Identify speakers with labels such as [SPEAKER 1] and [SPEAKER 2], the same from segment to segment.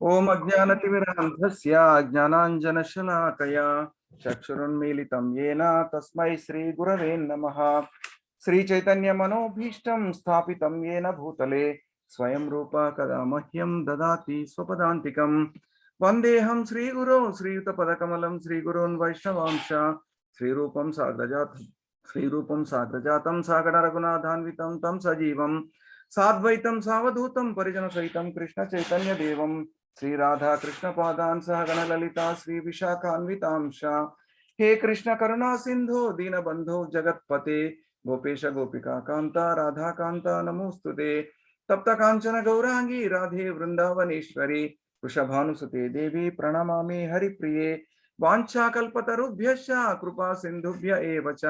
[SPEAKER 1] ओम अज्ञानतिमिरान्धस्य ज्ञानाञ्जनशलाकया चक्षुरुन्मीलितं येन तस्मै श्रीगुरवे नमः। श्रीचैतन्यमनोभीष्टं स्थापितं येन भूतले स्वयं रूपा कदा मह्यं ददाति स्वपदान्तिकं। वन्देऽहं श्रीगुरो श्रीयुतपदकमलं श्रीगुरोन् वैष्णवांश श्रीरूपं साग्रजातं सागररघुनाथान्वितं तं सजीवं साद्वैतं सावधूतं परिजनसहितं कृष्ण चैतन्य देवं श्री राधा कृष्ण पादान् सहगण ललिता श्री विशाखान्वितांश। हे कृष्ण करुणा सिंधु दीनबंधो जगत्पते गोपेश गोपिका कांता राधा कांता नमोस्तुते। तप्त कांचन गौरांगी राधे वृंदावनेश्वरी वृषभानुसुते देवी प्रणमामि हरिप्रिये। वाञ्छाकल्पतरुभ्यश्च कृपा सिन्धुभ्य एव च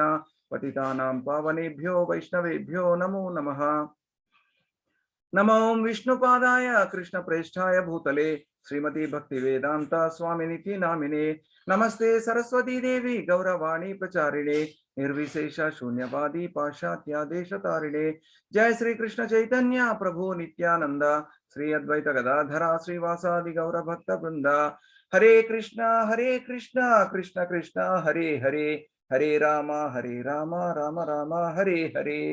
[SPEAKER 1] पतितानां पावनेभ्यो वैष्णवेभ्यो नमो नमः। नमो विष्णुपादाय कृष्णप्रेष्ठाय भूतले श्रीमती भक्तिवेदांत स्वामिनिति नामिने। नमस्ते सरस्वती देवी गौरवाणी प्रचारिणे निर्विशेष शून्यवादी पाश्चात्यादेशतारिणे। जय श्री कृष्ण चैतन्य प्रभु नित्यानंद श्री अद्वैत गदाधरा श्रीवासादि गौर भक्त वृंद। हरे कृष्ण कृष्ण कृष्ण हरे हरे हरे राम राम राम हरे हरे।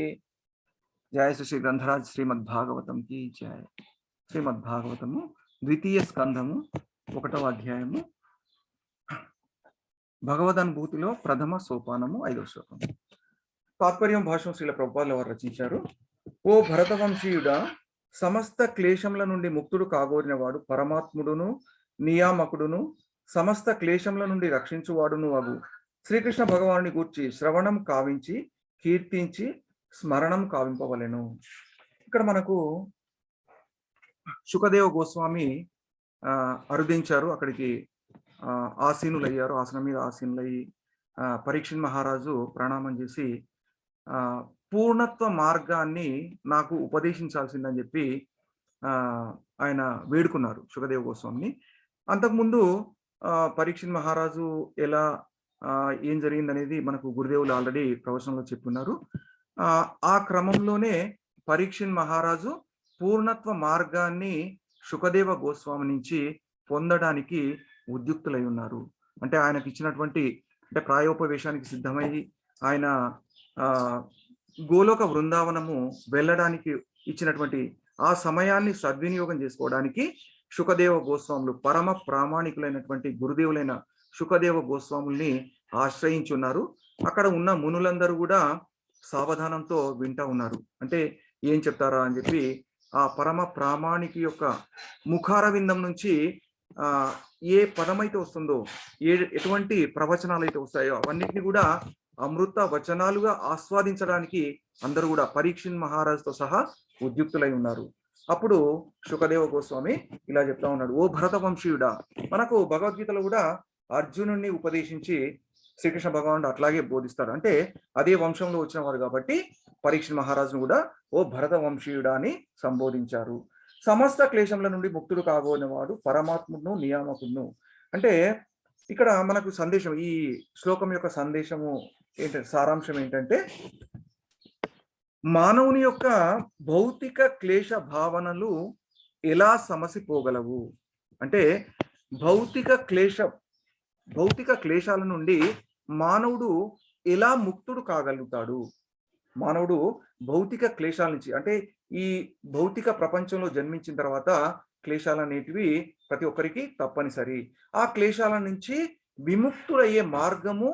[SPEAKER 1] जय श्री ग्रंथराज श्रीमद्भागवతం की जय। శ్రీమద్భాగవతము ద్వితీయ స్కంధము 1వ అధ్యాయము భగవదనుభూతిలో ప్రథమ సోపానము 5వ శ్లోకం. తాత్పర్యం భాష్యం శ్రీల ప్రభుపాదుల వారు రచించారు. ఓ భరతవంశీయుడా, సమస్త క్లేశముల నుండి ముక్తుడు కాగోరిన వాడు పరమాత్ముడును నియామకుడును సమస్త క్లేశముల నుండి రక్షించువాడును అగు శ్రీకృష్ణ భగవానుని గూర్చి శ్రవణం కావించి కీర్తించి స్మరణం కావింపవలెను. ఇక్కడ మనకు శుకదేవ గోస్వామి అరుదించారు. అక్కడికి ఆసీనులయ్యారు. ఆసనం మీద ఆసీనులయ్యి పరీక్షిత్ మహారాజు ప్రణామం చేసి పూర్ణత్వ మార్గాన్ని నాకు ఉపదేశించాల్సిందని చెప్పి ఆయన వేడుకున్నారు శుకదేవ గోస్వామిని. అంతకుముందు పరీక్షిత్ మహారాజు ఎలా ఏం జరిగిందనేది మనకు గురుదేవులు ఆల్రెడీ ప్రవచనంలో చెప్పున్నారు. ఆ క్రమంలోనే పరీక్షిత్ మహారాజు పూర్ణత్వ మార్గాన్ని శుకదేవ గోస్వామి నుంచి పొందడానికి ఉద్యుక్తులై ఉన్నారు. అంటే ఆయనకు ఇచ్చినటువంటి అంటే ప్రాయోపవేశానికి సిద్ధమై ఆయన గోలోక బృందావనము వెళ్ళడానికి ఇచ్చినటువంటి ఆ సమయాన్ని సద్వినియోగం చేసుకోవడానికి శుకదేవ గోస్వాములు పరమ ప్రామాణికులైనటువంటి గురుదేవులైన శుకదేవ గోస్వాముల్ని ఆశ్రయించున్నారు. అక్కడ ఉన్న మునులందరూ కూడా సావధానంతో వింటా ఉన్నారు. అంటే ఏం చెప్తారా అని చెప్పి ఆ పరమ ప్రామాణికి యొక్క ముఖారవిందం నుంచి ఏ పదమైతే వస్తుందో ఎటువంటి ప్రవచనాలు అయితే వస్తాయో అవన్నిటిని కూడా అమృత వచనాలుగా ఆస్వాదించడానికి అందరూ కూడా పరీక్షిత్ మహారాజుతో సహా ఉద్యుక్తులై ఉన్నారు. అప్పుడు శుకదేవ గోస్వామి ఇలా చెప్తా ఉన్నాడు. ఓ భరత వంశీయుడా, మనకు భగవద్గీతలో కూడా అర్జునుడిని ఉపదేశించి శ్రీకృష్ణ భగవానుడు అట్లాగే బోధిస్తాడు. అంటే అదే వంశంలో వచ్చిన వారు కాబట్టి పరీక్షిత్ మహారాజును కూడా ఓ భరత వంశీయుడా అని సంబోధించారు. సమస్త క్లేశముల నుండి ముక్తుడు కాబోయినవాడు పరమాత్ముడును నియామకుడును. అంటే ఇక్కడ మనకు సందేశం, ఈ శ్లోకం యొక్క సందేశము ఏంటంటే, సారాంశం ఏంటంటే, మానవుని యొక్క భౌతిక క్లేశ భావనలు ఎలా సమసిపోగలవు అంటే భౌతిక క్లేశాల నుండి మానవుడు ఎలా ముక్తుడు కాగలుగుతాడు. మానవుడు భౌతిక క్లేశాల నుంచి అంటే ఈ భౌతిక ప్రపంచంలో జన్మించిన తర్వాత క్లేశాలు అనేటివి ప్రతి ఒక్కరికి తప్పనిసరి. ఆ క్లేశాల నుంచి విముక్తులయ్యే మార్గము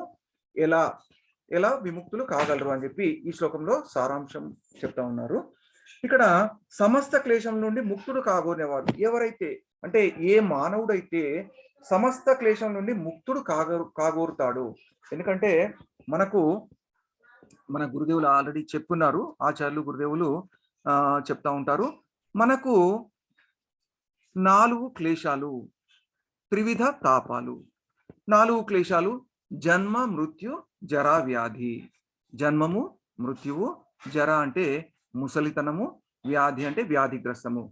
[SPEAKER 1] ఎలా విముక్తులు కాగలరు అని చెప్పి ఈ శ్లోకంలో సారాంశం చెప్తా ఉన్నారు. ఇక్కడ సమస్త క్లేశం నుండి ముక్తుడు కాగోనేవాడు ఎవరైతే అంటే ఏ మానవుడైతే సమస్త క్లేశం నుండి ముక్తుడు కాగోరుతాడు. ఎందుకంటే మన గురుదేవులు ఆల్రెడీ చెప్పున్నారు, ఆచార్యులు గురుదేవులు చెప్తా ఉంటారు. మనకు 4 క్లేశాలు, త్రివిధ తాపాలు. 4 క్లేశాలు: జన్మ, మృత్యు, జరా, వ్యాధి. జన్మము, మృత్యువు, జర అంటే ముసలితనము, వ్యాధి అంటే వ్యాధిగ్రస్తము.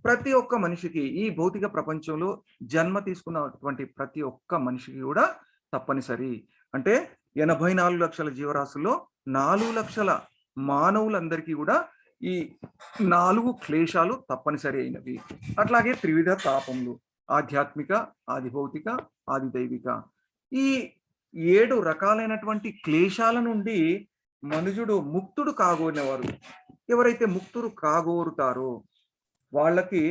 [SPEAKER 1] ప్రతి ఒక్క మనిషికి ఈ భౌతిక ప్రపంచంలో జన్మ తీసుకున్నటువంటి ప్రతి ఒక్క మనిషికి కూడా తప్పనిసరి. అంటే 84 లక్షల జీవరాశుల్లో 4 లక్షల మానవులందరికీ కూడా ఈ 4 క్లేశాలు తప్పనిసరి అయినవి. అట్లాగే త్రివిధ తాపములు ఆధ్యాత్మిక, ఆది భౌతిక, ఆది దైవిక. ఈ 7 రకాలైనటువంటి క్లేశాల నుండి మనుజుడు ముక్తుడు కాగోరినవారు. ఎవరైతే ముక్తుడు కాగోరుతారో వాళ్ళకి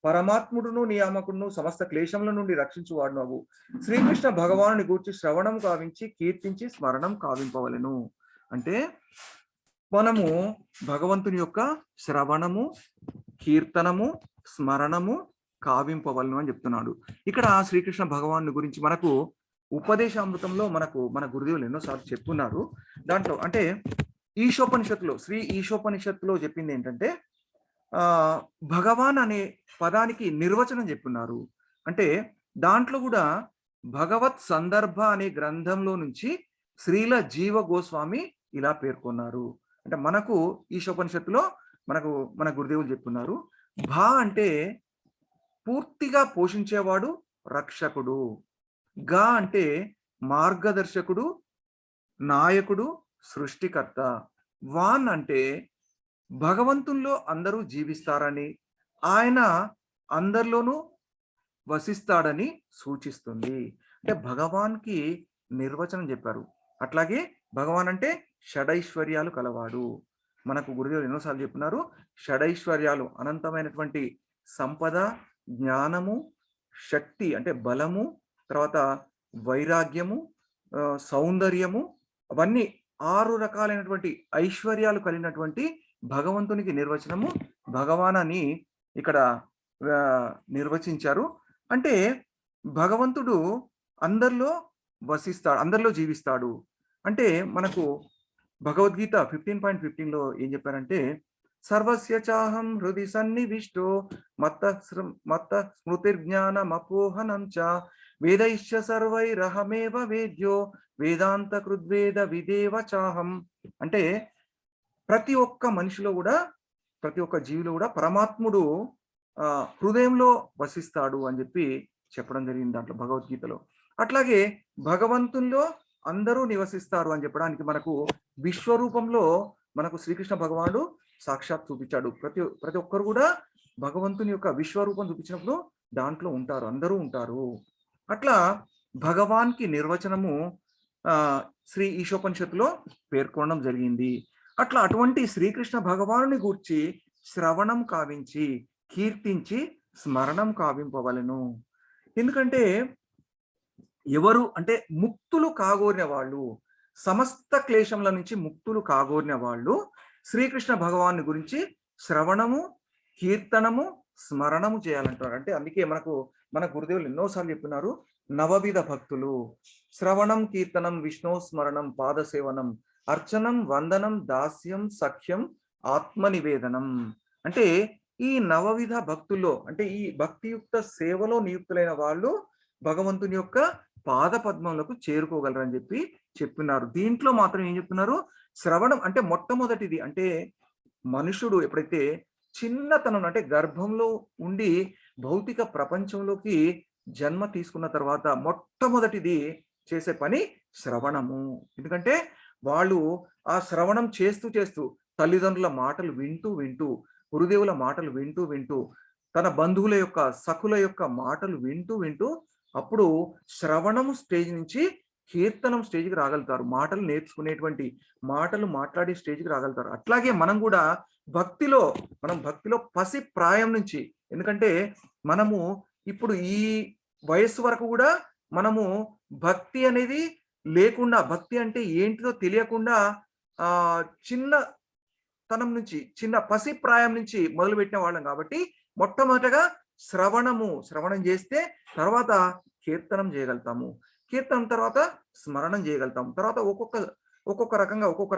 [SPEAKER 1] పరమాత్ముడును నియామకుడును సమస్త క్లేశముల నుండి రక్షించువాడునవు శ్రీకృష్ణ భగవానుని గూర్చి శ్రవణం కావించి కీర్తించి స్మరణం కావింపవలెను. అంటే మనము భగవంతుని యొక్క శ్రవణము, కీర్తనము, స్మరణము కావింపవలను అని చెప్తున్నాడు. ఇక్కడ శ్రీకృష్ణ భగవాను గురించి మనకు ఉపదేశామృతంలో మన గురుదేవులు ఎన్నోసార్లు చెప్పున్నారు. దాంట్లో అంటే ఈశోపనిషత్తులో శ్రీ ఈశోపనిషత్తులో చెప్పింది ఏంటంటే భగవాన్ అనే పదానికి నిర్వచనం చెప్పున్నారు. అంటే దాంట్లో కూడా భగవత్ సందర్భ అనే గ్రంథంలో నుంచి శ్రీల జీవ గోస్వామి ఇలా పేర్కొన్నారు. అంటే మనకు ఈశోపనిషత్తులో మన గురుదేవులు చెప్పున్నారు. భా అంటే పూర్తిగా పోషించేవాడు, రక్షకుడు. గా అంటే మార్గదర్శకుడు, నాయకుడు, సృష్టికర్త. వాన్ అంటే భగవంతుల్లో అందరూ జీవిస్తారని, ఆయన అందరిలోనూ వసిస్తాడని సూచిస్తుంది. అంటే భగవాన్కి నిర్వచనం చెప్పారు. అట్లాగే భగవాన్ అంటే షడైశ్వర్యాలు కలవాడు. మనకు గురుదేవులు ఎన్నోసార్లు చెప్తున్నారు. షడైశ్వర్యాలు అనంతమైనటువంటి సంపద, జ్ఞానము, శక్తి అంటే బలము, తర్వాత వైరాగ్యము, సౌందర్యము, అవన్నీ 6 రకాలైనటువంటి ఐశ్వర్యాలు కలిగినటువంటి భగవంతునికి నిర్వచనము భగవాన్ అని ఇక్కడ నిర్వచించారు. అంటే భగవంతుడు అందరిలో వసిస్తాడు, అందరిలో జీవిస్తాడు. అంటే మనకు భగవద్గీత 15.15లో ఏం చెప్పారంటే సర్వస్య చాహం హృది సన్నివిష్టో మత్త స్మృతిర్జ్ఞానమపోహనం చ వేదైశ్చ సర్వైరహమేవ వేద్యో వేదాంత కృద్వేద విదేవ చాహం. అంటే ప్రతి ఒక్క మనిషిలో కూడా, ప్రతి ఒక్క జీవిలో కూడా పరమాత్ముడు హృదయంలో వసిస్తాడు అని చెప్పి చెప్పడం జరిగింది దాంట్లో భగవద్గీతలో. అట్లాగే భగవంతుల్లో అందరూ నివసిస్తారు అని చెప్పడానికి మనకు విశ్వరూపంలో మనకు శ్రీకృష్ణ భగవానుడు సాక్షాత్ చూపించాడు. ప్రతి ఒక్కరు కూడా భగవంతుని యొక్క విశ్వరూపం చూపించినప్పుడు దాంట్లో ఉంటారు, అందరూ ఉంటారు. అట్లా భగవాన్కి నిర్వచనము శ్రీ ఈశోపనిషత్తులో పేర్కొనడం జరిగింది. అట్లా అటువంటి శ్రీకృష్ణ భగవానుని గూర్చి శ్రవణం కావించి కీర్తించి స్మరణం కావింపవలెను. ఎందుకంటే ఎవరు అంటే ముక్తులు కాగోరిన వాళ్ళు, సమస్త క్లేశముల నుంచి ముక్తులు కాగోరిన వాళ్ళు శ్రీకృష్ణ భగవాను గురించి శ్రవణము, కీర్తనము, స్మరణము చేయాలంటారు. అంటే అందుకే మన గురుదేవులు ఎన్నోసార్లు చెప్తున్నారు, నవవిధ భక్తులు శ్రవణం, కీర్తనం, విష్ణు స్మరణం, పాదసేవనం, అర్చనం, వందనం, దాస్యం, సఖ్యం, ఆత్మనివేదనం. అంటే ఈ నవవిధ భక్తుల్లో అంటే ఈ భక్తియుక్త సేవలో నియుక్తులైన వాళ్ళు భగవంతుని యొక్క పాద పద్మములకు చేరుకోగలరని చెప్పి చెప్తున్నారు. దీంట్లో మాత్రం ఏం చెప్తున్నారు, శ్రవణం అంటే మొట్టమొదటిది. అంటే మనుషుడు ఎప్పుడైతే చిన్నతనం అంటే గర్భంలో ఉండి భౌతిక ప్రపంచంలోకి జన్మ తీసుకున్న తర్వాత మొట్టమొదటిది చేసే పని శ్రవణము. ఎందుకంటే వాళ్ళు ఆ శ్రవణం చేస్తూ తల్లిదండ్రుల మాటలు వింటూ గురుదేవుల మాటలు వింటూ తన బంధువుల యొక్క, సఖుల యొక్క మాటలు వింటూ అప్పుడు శ్రవణము స్టేజ్ నుంచి కీర్తనం స్టేజ్కి రాగలుగుతారు. మాటలు నేర్చుకునేటువంటి, మాటలు మాట్లాడే స్టేజ్కి రాగలుగుతారు. అట్లాగే మనం కూడా భక్తిలో పసి ప్రాయం నుంచి, ఎందుకంటే మనము ఇప్పుడు ఈ వయస్సు వరకు కూడా మనము భక్తి అనేది లేకుండా, భక్తి అంటే ఏంటిదో తెలియకుండా చిన్నతనం నుంచి, చిన్న పసి ప్రాయం నుంచి మొదలుపెట్టిన వాళ్ళం. కాబట్టి మొట్టమొదటగా శ్రవణం చేస్తే తర్వాత కీర్తనం చేయగలుగుతాము, కీర్తనం తర్వాత స్మరణం చేయగలుగుతాము, తర్వాత ఒక్కొక్క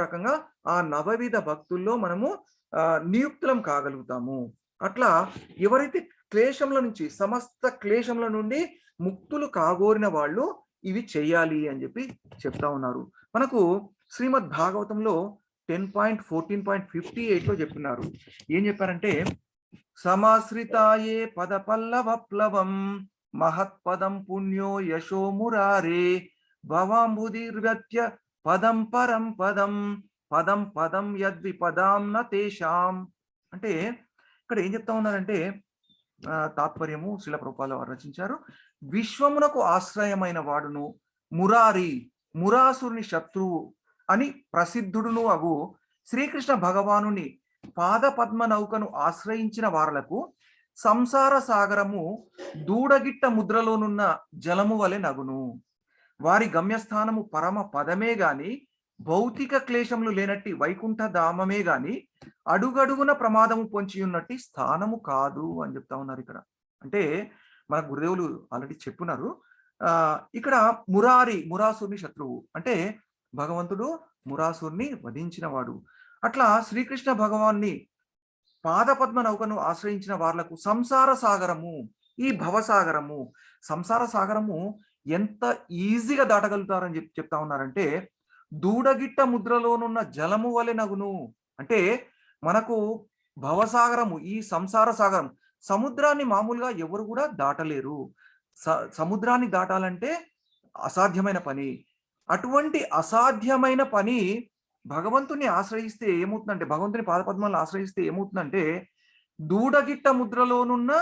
[SPEAKER 1] రకంగా ఆ నవవిధ భక్తుల్లో మనము నియుక్తులం కాగలుగుతాము. అట్లా ఎవరైతే క్లేశముల నుంచి, సమస్త క్లేశముల నుండి ముక్తులు కాగోరిన వాళ్ళు ఇవి చెయ్యాలి అని చెప్పి చెప్తా ఉన్నారు. మనకు శ్రీమద్ భాగవతంలో 10.14.58లో చెప్తున్నారు. ఏం చెప్పారంటే సమాశ్రితాయే పద పల్లవప్లవం మహత్పదం పుణ్యో యశో మురారే భవాంబుధిర్వ్యత్య పదం పరం పదం యద్విపదాం న తేషాం. అంటే ఇక్కడ ఏం చెప్తా ఉన్నారంటే తాత్పర్యము శిల ప్రభుపాద వారు రచించారు. విశ్వమునకు ఆశ్రయమైన వాడును మురారి, మురాసురుని శత్రువు అని ప్రసిద్ధుడును అగు శ్రీకృష్ణ భగవానుని పాద పద్మ నౌకను ఆశ్రయించిన వారలకు సంసార సాగరము దూడగిట్ట ముద్రలోనున్న జలము వలె నగును. వారి గమ్యస్థానము పరమ పదమే గాని భౌతిక క్లేశములు లేనట్టి వైకుంఠ ధామమే గాని అడుగడుగున ప్రమాదము పొంచి ఉన్నట్టి స్థానము కాదు అని చెప్తా ఉన్నారు ఇక్కడ. అంటే మన గురుదేవులు ఆల్రెడీ చెప్పున్నారు. ఇక్కడ మురాసుని శత్రువు అంటే భగవంతుడు మురాసుని వధించిన వాడు. అట్లా శ్రీకృష్ణ భగవాన్ని పాదపద్మ నౌకను ఆశ్రయించిన వాళ్లకు సంసార సాగరము, ఈ భవసాగరము, సంసార సాగరము ఎంత ఈజీగా దాటగలుగుతారని చెప్తా ఉన్నారంటే దూడగిట్ట ముద్రలోనున్న జలము వలె నగును. అంటే మనకు భవసాగరము, ఈ సంసార సాగరం, సముద్రాన్ని మామూలుగా ఎవరు కూడా దాటలేరు. సముద్రాన్ని దాటాలంటే అసాధ్యమైన పని. అటువంటి అసాధ్యమైన పని భగవంతుని ఆశ్రయిస్తే ఏమవుతుందంటే, భగవంతుని పాదపద్మాలను ఆశ్రయిస్తే ఏమవుతుందంటే దూడగిట్ట ముద్రలోనున్న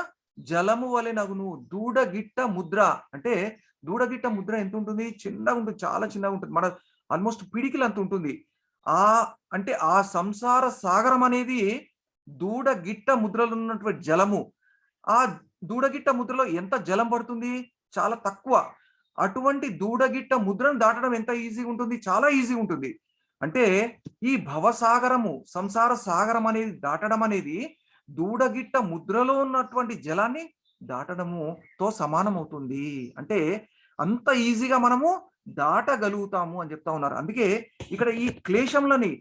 [SPEAKER 1] జలము వలె నగును. దూడగిట్ట ముద్ర అంటే దూడగిట్ట ముద్ర ఎంత ఉంటుంది? చిన్నగా ఉంటుంది, చాలా చిన్నగా ఉంటుంది, మన ఆల్మోస్ట్ పిడికిలు అంత ఉంటుంది. అంటే ఆ సంసార సాగరం అనేది దూడగిట్ట ముద్రలో ఉన్నటువంటి జలము. ఆ దూడగిట్ట ముద్రలో ఎంత జలం పడుతుంది? చాలా తక్కువ. అటువంటి దూడగిట్ట ముద్రను దాటడం ఎంత ఈజీగా ఉంటుంది? చాలా ఈజీగా ఉంటుంది. అంటే ఈ భవసాగరము, సంసార సాగరం అనేది దాటడం అనేది దూడగిట్ట ముద్రలో ఉన్నటువంటి జలాన్ని దాటడముతో సమానం అవుతుంది. అంటే అంత ఈజీగా మనము దాటగలుగుతాము అని చెప్తా ఉన్నారు. అందుకే ఇక్కడ ఈ క్లేశములని,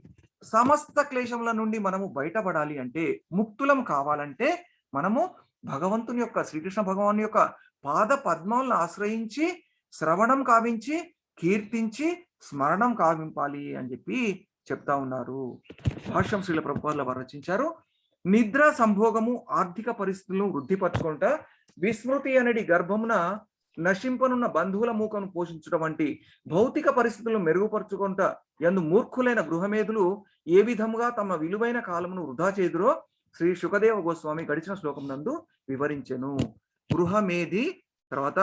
[SPEAKER 1] సమస్త క్లేశముల నుండి మనము బయటపడాలి అంటే, ముక్తులం కావాలంటే మనము భగవంతుని యొక్క, శ్రీకృష్ణ భగవాన్ యొక్క పాద పద్మాలను ఆశ్రయించి శ్రవణం కావించి కీర్తించి స్మరణం కావింపాలి అని చెప్పి చెప్తా ఉన్నారు. భాష్యం శ్రీల ప్రభుపాదుల వారు రచించారు. నిద్ర సంభోగము ఆర్థిక పరిస్థితులను వృద్ధిపరచుకుంట విస్మృతి అనేది గర్భమున నశింపనున్న బంధువుల మూకను పోషించడం వంటి భౌతిక పరిస్థితులను మెరుగుపరుచుకుంట ఎందు మూర్ఖులైన గృహమేధులు ఏ విధముగా తమ విలువైన కాలమును వృధా చేదురో శ్రీ శుకదేవ గోస్వామి గడిచిన శ్లోకం నందు వివరించెను. గృహమేధి తర్వాత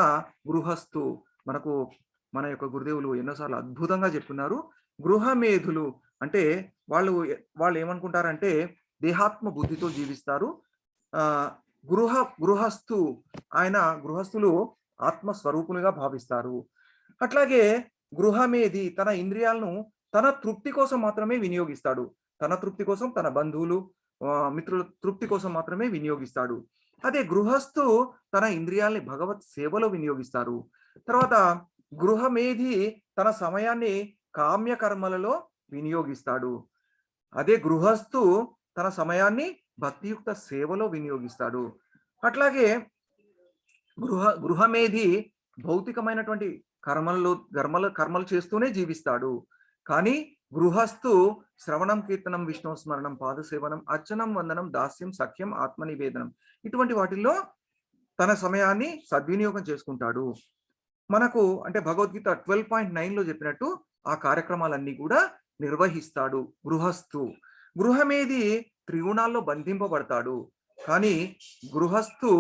[SPEAKER 1] గృహస్థు, మనకు మన యొక్క గురుదేవులు ఎన్నోసార్లు అద్భుతంగా చెప్తున్నారు. గృహమేధులు అంటే వాళ్ళు ఏమనుకుంటారంటే దేహాత్మ బుద్ధితో జీవిస్తారు. గృహస్థు గృహస్థులు ఆత్మస్వరూపులుగా భావిస్తారు. అట్లాగే గృహమేధి తన ఇంద్రియాలను తన తృప్తి కోసం మాత్రమే వినియోగిస్తాడు. తన తృప్తి కోసం, తన బంధువులు మిత్రుల తృప్తి కోసం మాత్రమే వినియోగిస్తాడు. అదే గృహస్థు తన ఇంద్రియాల్ని భగవత్ సేవలో వినియోగిస్తారు. తర్వాత గృహమేధి తన సమయాన్ని కామ్య కర్మలలో వినియోగిస్తాడు. అదే గృహస్థు తన సమయాన్ని భక్తియుక్త సేవలో వినియోగిస్తాడు. అట్లాగే గృహమేధి భౌతికమైనటువంటి కర్మలు చేస్తూనే జీవిస్తాడు. కానీ గృహస్థు శ్రవణం, కీర్తనం, విష్ణు స్మరణం, పాదసేవనం, అర్చనం, వందనం, దాస్యం, సఖ్యం, ఆత్మనివేదనం ఇటువంటి వాటిల్లో తన సమయాన్ని సద్వినియోగం చేసుకుంటాడు. మనకు అంటే భగవద్గీత 12.9లో చెప్పినట్టు ఆ కార్యక్రమాలన్నీ కూడా నిర్వహిస్తాడు గృహస్థు. గృహమేధి త్రిగుణాల్లో బంధింపబడతాడు, కానీ గృహస్థు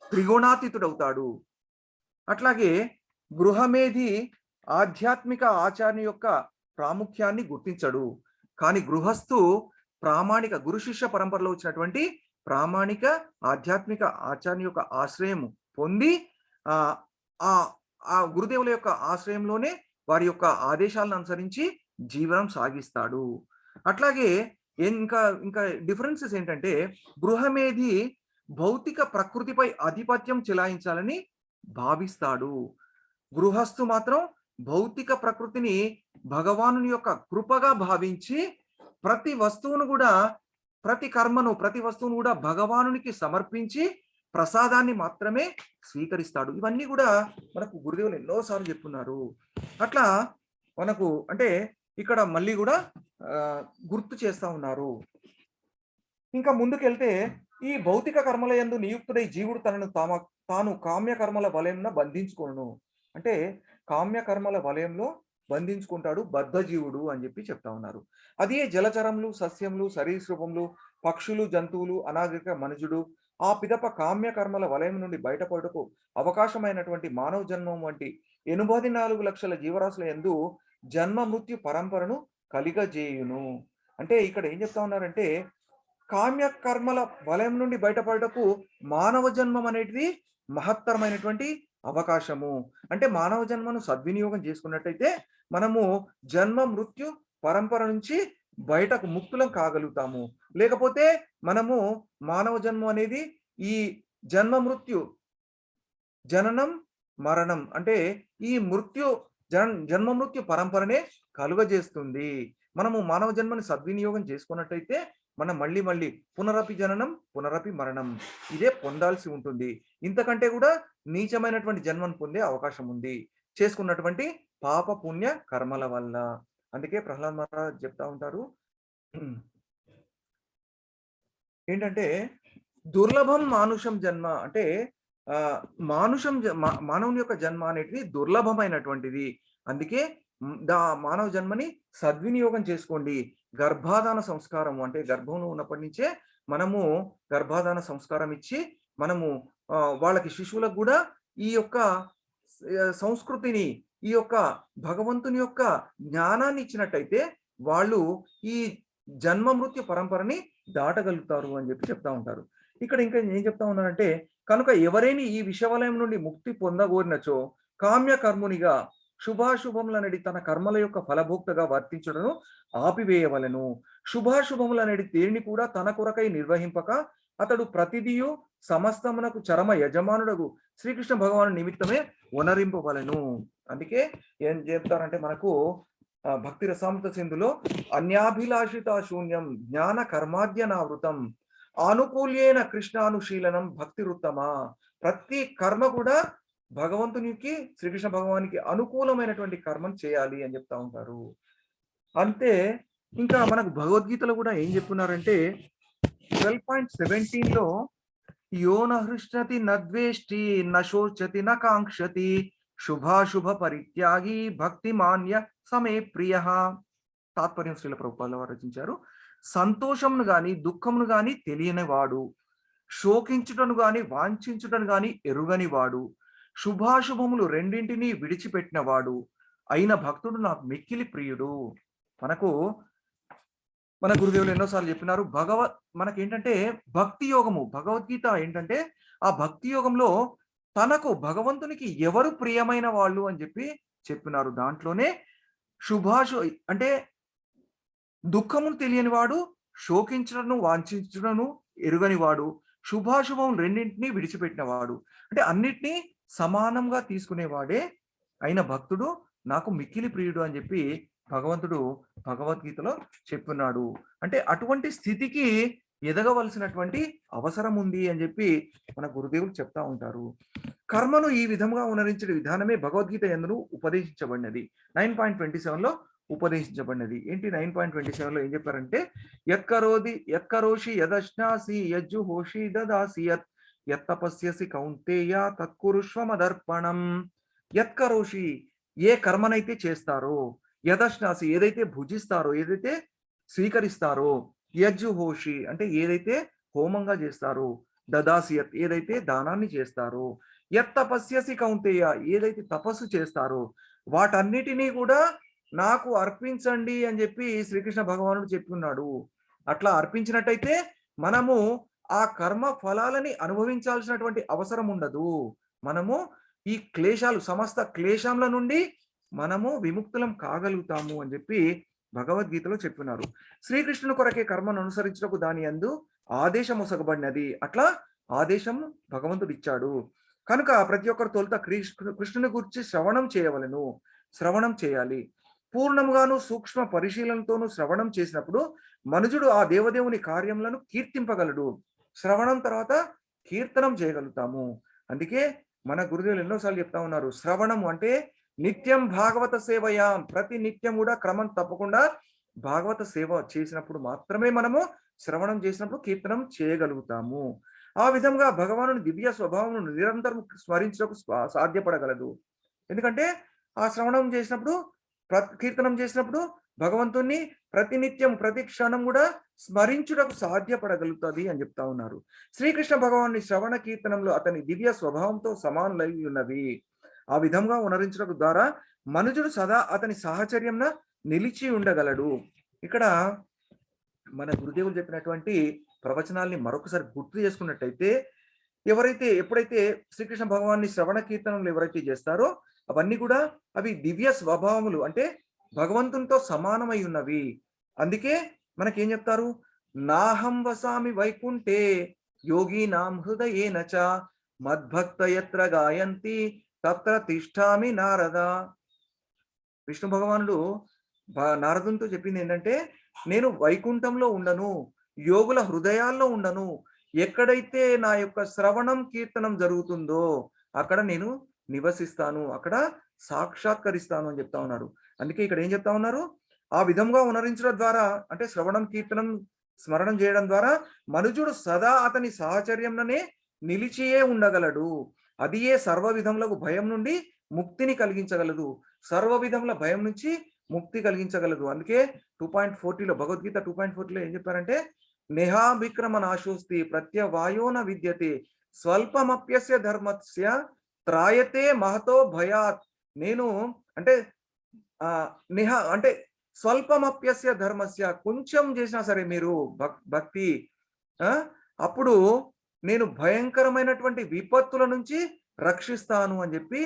[SPEAKER 1] త్రిగుణాతీతుడవుతాడు. అట్లాగే గృహమేధి ఆధ్యాత్మిక ఆచార్య యొక్క ప్రాముఖ్యాన్ని గుర్తించడు, కానీ గృహస్థు ప్రామాణిక గురు శిష్య పరంపరలో వచ్చినటువంటి ప్రామాణిక ఆధ్యాత్మిక ఆచార్య యొక్క ఆశ్రయం పొంది ఆ గురుదేవుల యొక్క ఆశ్రయంలోనే వారి యొక్క ఆదేశాలను అనుసరించి జీవనం సాగిస్తాడు. అట్లాగే ఇంకా ఇంకా డిఫరెన్సెస్ ఏంటంటే గృహమేధి భౌతిక ప్రకృతిపై ఆధిపత్యం చెలాయించాలని భావిస్తాడు. గృహస్థు మాత్రం భౌతిక ప్రకృతిని భగవానుని యొక్క కృపగా భావించి ప్రతి వస్తువును కూడా, ప్రతి కర్మను, ప్రతి వస్తువును కూడా భగవానునికి సమర్పించి ప్రసాదాన్ని మాత్రమే స్వీకరిస్తాడు. ఇవన్నీ కూడా మనకు గురుదేవులు ఎన్నోసార్లు చెప్పున్నారు. అట్లా మనకు అంటే ఇక్కడ మళ్ళీ కూడా గుర్తు చేస్తా ఉన్నారు. ఇంకా ముందుకెళ్తే ఈ భౌతిక కర్మల యందు నియుక్తుడై జీవుడు తాను కామ్య కర్మల వలయంలో బంధించుకోను. అంటే కామ్య కర్మల వలయంలో బంధించుకుంటాడు బద్ధ జీవుడు అని చెప్పి చెప్తా ఉన్నారు. అదే జలచరములు, సస్యములు, సరీసృపములు, పక్షులు, జంతువులు, అనాగరిక మనుజుడు ఆ పిదప కామ్య కర్మల వలయం నుండి బయటపడుటకు అవకాశమైనటువంటి మానవ జన్మం వంటి 84 లక్షల జీవరాశుల యందు జన్మ మృత్యు పరంపరను కలిగజేయును. అంటే ఇక్కడ ఏం చెప్తా ఉన్నారంటే, కామ్య కర్మల వలయం నుండి బయటపడుటకు మానవ జన్మం అనేటిది మహత్తరమైనటువంటి అవకాశము. అంటే మానవ జన్మను సద్వినియోగం చేసుకున్నట్టయితే మనము జన్మ మృత్యు పరంపర నుంచి బయటకు ముక్తులం కాగలుగుతాము. లేకపోతే మనము మానవ జన్మ అనేది ఈ జన్మ మృత్యు, జననం, మరణం అంటే ఈ జన్మ మృత్యు పరంపరనే కలుగజేస్తుంది. మనము మానవ జన్మని సద్వినియోగం చేసుకున్నట్టయితే మనం మళ్ళీ మళ్ళీ పునరపి జననం, పునరపి మరణం ఇదే పొందాల్సి ఉంటుంది. ఇంతకంటే కూడా నీచమైనటువంటి జన్మను పొందే అవకాశం ఉంది చేసుకున్నటువంటి పాప పుణ్య కర్మల వల్ల. అందుకే ప్రహ్లాద్ మహారాజ్ చెప్తా ఉంటారు ఏంటంటే, దుర్లభం మానుషం జన్మ అంటే మానవుని యొక్క జన్మ అనేది దుర్లభమైనటువంటిది. అందుకే మానవ జన్మని సద్వినియోగం చేసుకోండి. గర్భాధాన సంస్కారం అంటే గర్భంలో ఉన్నప్పటి నుంచే మనము గర్భాధాన సంస్కారం ఇచ్చి మనము వాళ్ళకి శిశువులకు కూడా ఈ యొక్క సంస్కృతిని, ఈ యొక్క భగవంతుని యొక్క జ్ఞానాన్ని ఇచ్చినట్టయితే వాళ్ళు ఈ జన్మ మృత్యు పరంపరని దాటగలుగుతారు అని చెప్పి చెప్తా ఉంటారు. ఇక్కడ ఇంకా ఏం చెప్తా ఉన్నారంటే, కనుక ఎవరైనా ఈ విషవలయం నుండి ముక్తి పొందగోరినచో కామ్య కర్మునిగా శుభాశుభములనేది తన కర్మల యొక్క ఫలభోక్తగా వర్తించడను ఆపివేయవలను. శుభాశుభములనేది దేనిని కూడా తన కొరకై నిర్వహింపక అతడు ప్రతిదియు సమస్తమునకు చరమ యజమానుడగు శ్రీకృష్ణ భగవాను నిమిత్తమే వనరింపవలను. అందుకే ఏం చెప్తారంటే మనకు భక్తి రసామృత సింధులో అన్యాభిలాషిత శూన్యం జ్ఞాన కర్మాద్యనావృతం ఆనుకూల్యేన కృష్ణానుశీలనం భక్తి వృత్తమా. ప్రతి కర్మ కూడా భగవంతునికి, శ్రీకృష్ణ భగవానికి అనుకూలమైనటువంటి కర్మను చేయాలి అని చెప్తా ఉంటారు. అంతే ఇంకా మనకు భగవద్గీతలో కూడా ఏం చెప్తున్నారంటే 12.17లో యో నహృష్ణతి నద్వేష్టి నశోచతి నకాంక్షతి శుభాశుభ పరిత్యాగి భక్తి మాన్య సమే ప్రియ. తాత్పర్యం శ్రీల ప్రభుపాదుల వారు రచించారు. సంతోషమును గాని దుఃఖమును గాని తెలియని వాడు, శోకించుటను గాని వాంఛించుటను గాని ఎరుగని వాడు, శుభాశుభములు రెండింటినీ విడిచిపెట్టిన వాడు అయిన భక్తుడు నాకు మిక్కిలి ప్రియుడు. మన గురుదేవులు ఎన్నోసార్లు చెప్పినారు. మనకేంటంటే భక్తి యోగము, భగవద్గీత ఏంటంటే ఆ భక్తి యోగంలో తనకు భగవంతునికి ఎవరు ప్రియమైన వాళ్ళు అని చెప్పి చెప్పినారు. దాంట్లోనే అంటే దుఃఖమును తెలియని వాడు, శోకించడను వాంఛించడను ఎరుగని వాడు, శుభాశుభం రెండింటినీ విడిచిపెట్టిన వాడు అంటే అన్నిటినీ సమానంగా తీసుకునేవాడే అయిన భక్తుడు నాకు మిక్కిలి ప్రియుడు అని చెప్పి భగవంతుడు భగవద్గీతలో చెప్పున్నాడు. అంటే అటువంటి స్థితికి ఎదగవలసినటువంటి అవసరం ఉంది అని చెప్పి మన గురుదేవులు చెప్తా ఉంటారు. కర్మను ఈ విధంగా ఉనరించే విధానమే భగవద్గీత యందు ఉపదేశించబడినది. 9.27లో ఉపదేశించబడినది. ఏంటి 9.27లో ఏం చెప్పారంటే, యత్కరోషి యదశ్నాసి యజ్జుహోషి దదాసి యత్తపస్యసి కౌంతేయ తత్కురుష్వ మదర్పణం. యత్కరోషి ఏ కర్మనైతే చేస్తారో, యదశ్నాసి ఏదైతే భుజిస్తారో, ఏదైతే స్వీకరిస్తారో, యజ్జుహోషి అంటే ఏదైతే హోమంగా చేస్తారో, దదాసియత్ ఏదైతే దానాన్ని చేస్తారో, యత్తపస్యసి కౌంతేయ ఏదైతే తపస్సు చేస్తారో వాటన్నిటినీ కూడా నాకు అర్పించండి అని చెప్పి శ్రీకృష్ణ భగవానుడు చెప్పున్నాడు. అట్లా అర్పించినట్టయితే మనము ఆ కర్మ ఫలాలని అనుభవించాల్సినటువంటి అవసరం ఉండదు. మనము ఈ క్లేశాలు, సమస్త క్లేశాల నుండి మనము విముక్తులం కాగలుగుతాము అని చెప్పి భగవద్గీతలో చెప్పినారు. శ్రీకృష్ణుని కొరకే కర్మను అనుసరించడానికి దాని యందు ఆదేశం ఒసగబడినది. అట్లా ఆదేశం భగవంతుడు ఇచ్చాడు. కనుక ప్రతి ఒక్కరు తొలుత కృష్ణుని గురించి శ్రవణం చేయవలను, శ్రవణం చేయాలి. పూర్ణముగాను సూక్ష్మ పరిశీలనతోనూ శ్రవణం చేసినప్పుడు మనుజుడు ఆ దేవదేవుని కార్యములను కీర్తింపగలడు. శ్రవణం తర్వాత కీర్తనం చేయగలుగుతాము. అందుకే మన గురుదేవులు ఎన్నోసార్లు చెప్తా ఉన్నారు, శ్రవణం అంటే నిత్యం భాగవత సేవయాం, ప్రతి నిత్యం కూడా క్రమం తప్పకుండా భాగవత సేవ చేసినప్పుడు మాత్రమే మనము శ్రవణం చేసినప్పుడు కీర్తనం చేయగలుగుతాము. ఆ విధంగా భగవానుని దివ్య స్వభావం నిరంతరం స్మరించడానికి సాధ్యపడగలదు. ఎందుకంటే ఆ శ్రవణం చేసినప్పుడు, కీర్తనం చేసినప్పుడు భగవంతుణ్ణి ప్రతినిత్యం ప్రతి క్షణం కూడా స్మరించుటకు సాధ్యపడగలుగుతుంది అని చెప్తా ఉన్నారు. శ్రీకృష్ణ భగవాన్ని శ్రవణ కీర్తనంలో అతని దివ్య స్వభావంతో సమానులై ఉన్నవి. ఆ విధంగా ఉనరించడం ద్వారా మనుజుడు సదా అతని సాహచర్యంన నిలిచి ఉండగలడు. ఇక్కడ మన గురుదేవులు చెప్పినటువంటి ప్రవచనాల్ని మరొకసారి గుర్తు చేసుకున్నట్టయితే, ఎప్పుడైతే శ్రీకృష్ణ భగవాన్ని శ్రవణ కీర్తనలు ఎవరైతే చేస్తారో అవన్నీ కూడా అవి దివ్య స్వభావములు, అంటే భగవంతునితో సమానమై ఉన్నవి. అందుకే మనకేం చెప్తారు, నాహం వసామి వైకుంఠే యోగీనాం హృదయేన చ మద్భక్త యత్ర గాయంతి తత్ర తిష్ఠామి నారద. విష్ణు భగవానుడు నారదునితో చెప్పింది ఏంటంటే, నేను వైకుంఠంలో ఉండను, యోగుల హృదయాల్లో ఉండను, ఎక్కడైతే నా యొక్క శ్రవణం కీర్తనం జరుగుతుందో అక్కడ నేను నివసిస్తాను, అక్కడ సాక్షాత్కరిస్తాను అని చెప్తా ఉన్నారు. అందుకే ఇక్కడ ఏం చెప్తా ఉన్నారు, ఆ విధంగా ఉనరించడం ద్వారా, అంటే శ్రవణం కీర్తనం స్మరణం చేయడం ద్వారా మనుజుడు సదా అతని సాహచర్యంలోనే నిలిచియే ఉండగలడు. అది ఏ సర్వ విధములకు భయం నుండి ముక్తిని కలిగించగలదు, సర్వ విధముల భయం నుంచి ముక్తి కలిగించగలదు. అందుకే 2.40లో భగవద్గీత 2.40లో ఏం చెప్పారంటే, నేహా విక్రమ నాశోస్తి ప్రత్యవాయోన విద్యతే స్వల్పమప్యస్య ధర్మస్య త్రాయతే మహతో భయాత్. నేను అంటే నిహ అంటే స్వల్పమప్యస్య ధర్మస్య, కొంచెం చేసినా సరే మీరు భక్తి, అప్పుడు నేను భయంకరమైనటువంటి విపత్తుల నుంచి రక్షిస్తాను అని చెప్పి,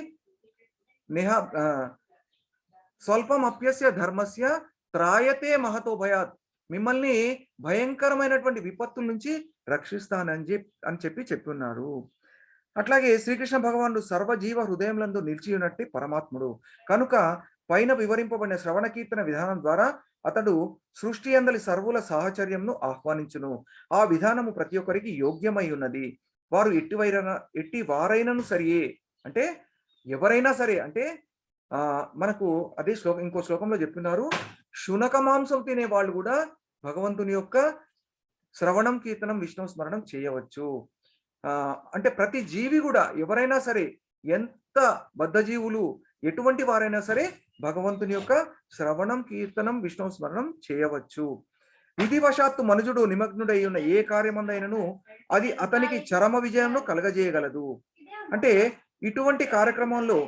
[SPEAKER 1] స్వల్పం అప్యస్య ధర్మస్య త్రాయతే మహతో భయాత్, మిమ్మల్ని భయంకరమైనటువంటి విపత్తుల నుంచి రక్షిస్తానని చెప్పి ఉన్నారు. అట్లాగే శ్రీకృష్ణ భగవానుడు సర్వజీవ హృదయంలందు నిలిచి ఉన్నట్టు పరమాత్ముడు కనుక పైన వివరింపబడిన శ్రవణ కీర్తన విధానం ద్వారా అతడు సృష్టి అందలి సర్వుల సాహచర్యంను ఆహ్వానించును. ఆ విధానము ప్రతి ఒక్కరికి యోగ్యమై ఉన్నది. వారు ఎట్టి వారైనను సరియే, అంటే ఎవరైనా సరే, అంటే మనకు అదే ఇంకో శ్లోకంలో చెప్తున్నారు, శునక మాంసం తినే వాళ్ళు కూడా భగవంతుని యొక్క శ్రవణం కీర్తనం విష్ణు స్మరణం చేయవచ్చు. అంటే ప్రతి జీవి కూడా, ఎవరైనా సరే, ఎంత బద్ధజీవులు ఎటువంటి వారైనా సరే భగవంతుని యొక్క శ్రవణం కీర్తనం విష్ణు స్మరణం చేయవచ్చు. విధివశాత్తు మనుజుడు నిమగ్నుడై ఉన్న ఏ కార్యమందైనను అది అతనికి చరమ విజయంను కలగజేయగలదు. అంటే ఇటువంటి కార్యక్రమంలో,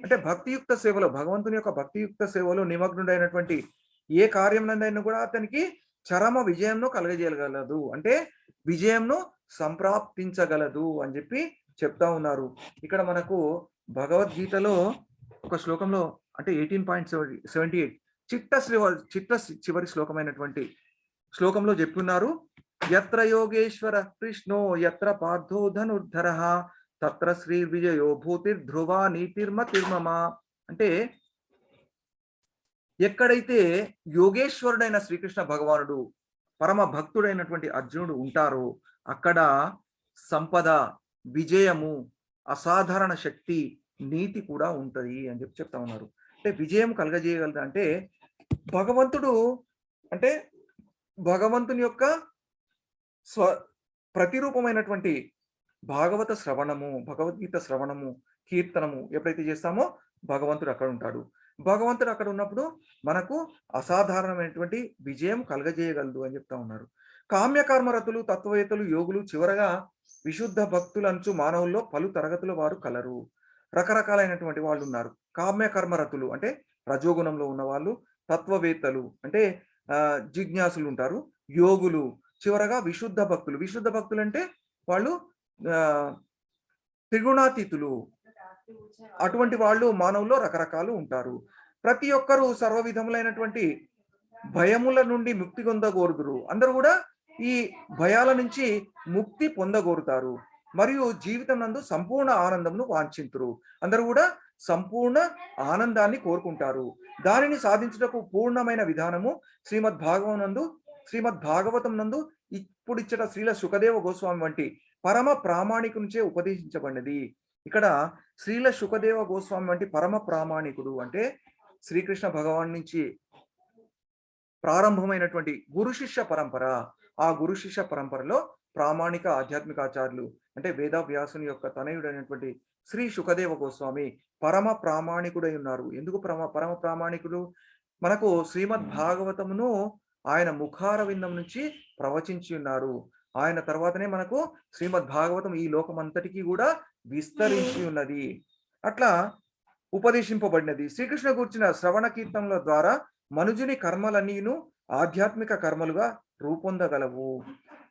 [SPEAKER 1] అంటే భక్తియుక్త సేవలో, భగవంతుని యొక్క భక్తియుక్త సేవలో నిమగ్నుడైనటువంటి ఏ కార్యంలో కూడా అతనికి చరమ విజయంను కలగజేయగలదు, అంటే విజయంను సంప్రాప్తించగలదు అని చెప్పి చెప్తా ఉన్నారు. ఇక్కడ మనకు భగవద్గీతలో ఒక శ్లోకంలో, అంటే 18.78 చిట్ట చివరి శ్లోకమైనటువంటి శ్లోకంలో చెప్పున్నారు, యత్ర యోగేశ్వర కృష్ణో యత్ర పార్థో ధనుర్ధర తత్ర శ్రీ విజయో భూతిర్ ధ్రువ నీతిర్మతిర్మమ. అంటే ఎక్కడైతే యోగేశ్వరుడైన శ్రీకృష్ణ భగవానుడు, పరమ భక్తుడైనటువంటి అర్జునుడు ఉంటారో అక్కడ సంపద, విజయము, అసాధారణ శక్తి, నీతి కూడా ఉంటది అని చెప్తా ఉన్నారు. అంటే విజయం కలగజేయగలదు అంటే భగవంతుడు, అంటే భగవంతుని యొక్క ప్రతిరూపమైనటువంటి భాగవత శ్రవణము, భగవద్గీత శ్రవణము, కీర్తనము ఎప్పుడైతే చేస్తామో భగవంతుడు అక్కడ ఉంటాడు. భగవంతుడు అక్కడ ఉన్నప్పుడు మనకు అసాధారణమైనటువంటి విజయం కలగజేయగలదు అని చెప్తా ఉన్నారు. కామ్యకర్మరతులు, తత్వవేత్తలు, యోగులు, చివరగా విశుద్ధ భక్తులంచు మానవుల్లో పలు తరగతుల వారు కలరు. రకరకాలైనటువంటి వాళ్ళు ఉన్నారు. కామ్యకర్మరతులు అంటే రజోగుణంలో ఉన్న వాళ్ళు, తత్వవేత్తలు అంటే జిజ్ఞాసులు ఉంటారు, యోగులు, చివరగా విశుద్ధ భక్తులు. విశుద్ధ భక్తులు అంటే వాళ్ళు త్రిగుణాతీతులు. అటువంటి వాళ్ళు మానవుల్లో రకరకాలు ఉంటారు. ప్రతి ఒక్కరూ సర్వ విధములైనటువంటి భయముల నుండి ముక్తి పొందగోరుదురు. అందరూ కూడా ఈ భయాల నుంచి ముక్తి పొందగోరుతారు మరియు జీవితం నందు సంపూర్ణ ఆనందంను వాంఛింతురు. అందరూ కూడా సంపూర్ణ ఆనందాన్ని కోరుకుంటారు. దానిని సాధించుటకు పూర్ణమైన విధానము శ్రీమద్ భాగవతం నందు ఇప్పుడు ఇచ్చట శ్రీల శుకదేవ గోస్వామి వంటి పరమ ప్రామాణికునిచే ఉపదేశించబడినది. ఇక్కడ శ్రీల శుకదేవ గోస్వామి వంటి పరమ ప్రామాణికుడు అంటే శ్రీకృష్ణ భగవాన్ నుంచి ప్రారంభమైనటువంటి గురు శిష్య పరంపర. ఆ గురు శిష్య పరంపరలో ప్రామాణిక ఆధ్యాత్మికాచార్యులు అంటే వేదవ్యాసుని యొక్క తనయుడైనటువంటి శ్రీ శుకదేవ గోస్వామి పరమ ప్రామాణికుడై ఉన్నారు. ఎందుకు పరమ ప్రామాణికుడు? మనకు శ్రీమద్ భాగవతమును ఆయన ముఖార విందం నుంచి ప్రవచించి ఉన్నారు. ఆయన తర్వాతనే మనకు శ్రీమద్ భాగవతం ఈ లోకమంతటికి కూడా విస్తరించి ఉన్నది. అట్లా ఉపదేశింపబడినది. శ్రీకృష్ణ గూర్చిన శ్రవణ కీర్తనల ద్వారా మనుజుని కర్మలన్నీను ఆధ్యాత్మిక కర్మలుగా రూపొందగలవు.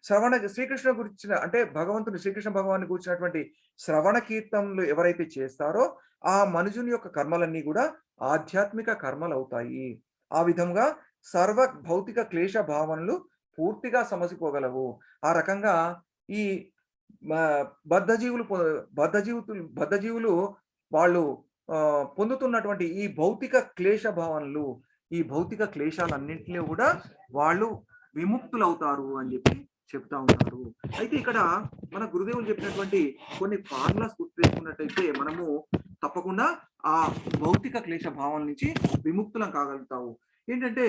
[SPEAKER 1] శ్రీకృష్ణ గురించిన అంటే భగవంతుడు శ్రీకృష్ణ భగవాన్ని గురించినటువంటి శ్రవణ కీర్తనలు ఎవరైతే చేస్తారో ఆ మనుజుని యొక్క కర్మలన్నీ కూడా ఆధ్యాత్మిక కర్మలు అవుతాయి. ఆ విధంగా సర్వ భౌతిక క్లేశ భావనలు పూర్తిగా సమసిపోగలవు. ఆ రకంగా ఈ బద్ధజీవులు వాళ్ళు పొందుతున్నటువంటి ఈ భౌతిక క్లేశ భావనలు, ఈ భౌతిక క్లేశాలన్నింటిలో కూడా వాళ్ళు విముక్తులవుతారు అని చెప్పి చెప్తా ఉంటారు. అయితే ఇక్కడ మన గురుదేవులు చెప్పినటువంటి కొన్ని ఫార్ములాస్ గుర్తుపెట్టుకున్నట్టయితే మనము తప్పకుండా ఆ భౌతిక క్లేశ భావన నుంచి విముక్తులం కాగలుగుతావు. ఏంటంటే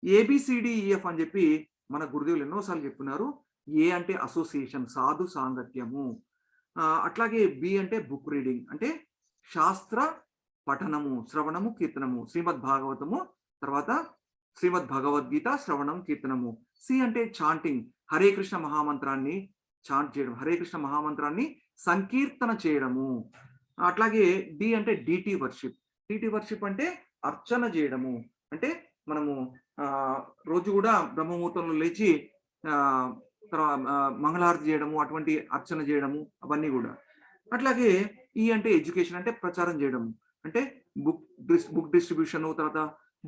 [SPEAKER 1] ABCDEF అని చెప్పి మన గురుదేవులు ఎన్నోసార్లు చెప్తున్నారు. ఏ అంటే అసోసియేషన్, సాధు సాంగత్యము. అట్లాగే B అంటే బుక్ రీడింగ్, అంటే శాస్త్ర పఠనము, శ్రవణము, కీర్తనము, శ్రీమద్ భాగవతము, తర్వాత శ్రీమద్ భగవద్గీత, శ్రవణం, కీర్తనము. C అంటే చాంటింగ్, హరే కృష్ణ మహామంత్రాన్ని చాంట్ చేయడం, హరే కృష్ణ మహామంత్రాన్ని సంకీర్తన చేయడము. అట్లాగే D అంటే DT వర్షిప్. DT వర్షిప్ అంటే అర్చన చేయడము, అంటే మనము రోజు కూడా బ్రహ్మముహూర్తంలో లేచి మంగళారతి చేయడము, అటువంటి అర్చన చేయడము, అవన్నీ కూడా. అట్లాగే E అంటే ఎడ్యుకేషన్, అంటే ప్రచారం చేయడము, అంటే బుక్ డిస్ట్రిబ్యూషన్, తర్వాత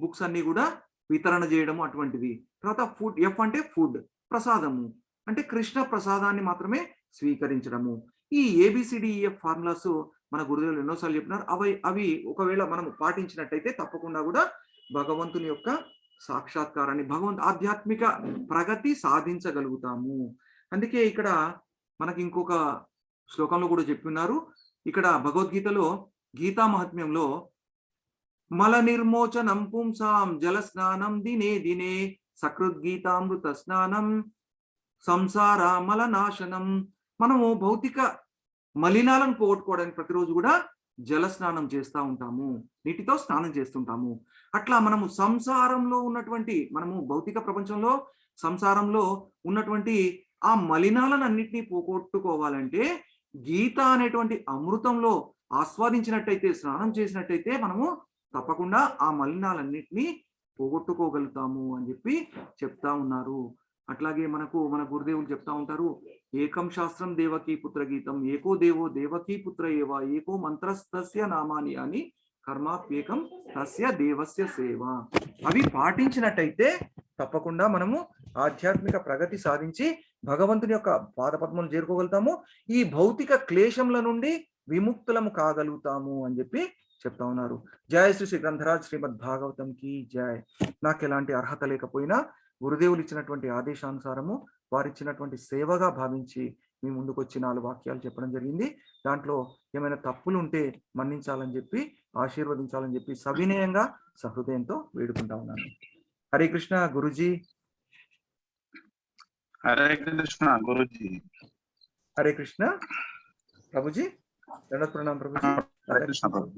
[SPEAKER 1] బుక్స్ అన్ని కూడా వితరణ చేయడము అటువంటిది. తర్వాత ఫుడ్, F అంటే ఫుడ్, ప్రసాదము, అంటే కృష్ణ ప్రసాదాన్ని మాత్రమే స్వీకరించడము. ఈ ABCDEF ఫార్ములాస్ మన గురుదేవులు ఎన్నోసార్లు చెప్పినారు. అవి ఒకవేళ మనం పాటించినట్టయితే తప్పకుండా కూడా భగవంతుని యొక్క సాక్షాత్కారాన్ని, ఆధ్యాత్మిక ప్రగతి సాధించగలుగుతాము. అందుకే ఇక్కడ మనకి ఇంకొక శ్లోకంలో కూడా చెప్పున్నారు. ఇక్కడ భగవద్గీతలో గీతా మహాత్మ్యంలో మల నిర్మోచనం పుంసాం జల స్నానం దినే దినే సకృద్గీతామృత స్నానం సంసార మల నాశనం. మనము భౌతిక మలినాలను పోగొట్టుకోవడానికి ప్రతిరోజు కూడా జల స్నానం చేస్తూ ఉంటాము, నీటితో స్నానం చేస్తుంటాము. అట్లా మనము సంసారంలో ఉన్నటువంటి, మనము భౌతిక ప్రపంచంలో సంసారంలో ఉన్నటువంటి ఆ మలినాలను అన్నిటినీ పోగొట్టుకోవాలంటే గీత అనేటువంటి అమృతంలో ఆస్వాదించినట్టయితే, స్నానం చేసినట్టయితే మనము తప్పకుండా ఆ మలినాలన్నిటినీ పోగొట్టుకోగలుగుతాము అని చెప్పి చెప్తా ఉన్నారు. అట్లాగే మన గురుదేవులు చెప్తా ఉంటారు, ఏకం శాస్త్రం దేవకీ పుత్ర గీతం, ఏకో దేవో దేవకీ పుత్ర ఏవ, ఏకో మంత్రస్తస్య నామాని అని కర్మాప్యేకం తస్య దేవస్య సేవ. అవి పాటించినట్టయితే తప్పకుండా మనము ఆధ్యాత్మిక ప్రగతి సాధించి భగవంతుని యొక్క పాదపద్మం చేరుకోగలుగుతాము, ఈ భౌతిక క్లేశంల నుండి విముక్తులము కాగలుగుతాము అని చెప్పి చెప్తా ఉన్నారు. జయ శ్రీ గ్రంథరాజ్ శ్రీమద్ భాగవతం కి జయ. నాకు ఎలాంటి అర్హత లేకపోయినా గురుదేవులు ఇచ్చినటువంటి ఆదేశానుసారము వారిచ్చినటువంటి సేవగా భావించి మీ ముందుకు వచ్చి 4 వాక్యాలు చెప్పడం జరిగింది. దాంట్లో ఏమైనా తప్పులు ఉంటే మన్నించాలని చెప్పి, ఆశీర్వదించాలని చెప్పి సవినయంగా సహృదయంతో వేడుకుంటా ఉన్నాను. హరే కృష్ణ గురుజీ.
[SPEAKER 2] హరే కృష్ణ గురుజీ.
[SPEAKER 1] హరే కృష్ణ ప్రభుజీ. దండవత్ ప్రణాం ప్రభుజీ.
[SPEAKER 2] హరే కృష్ణ ప్రభు.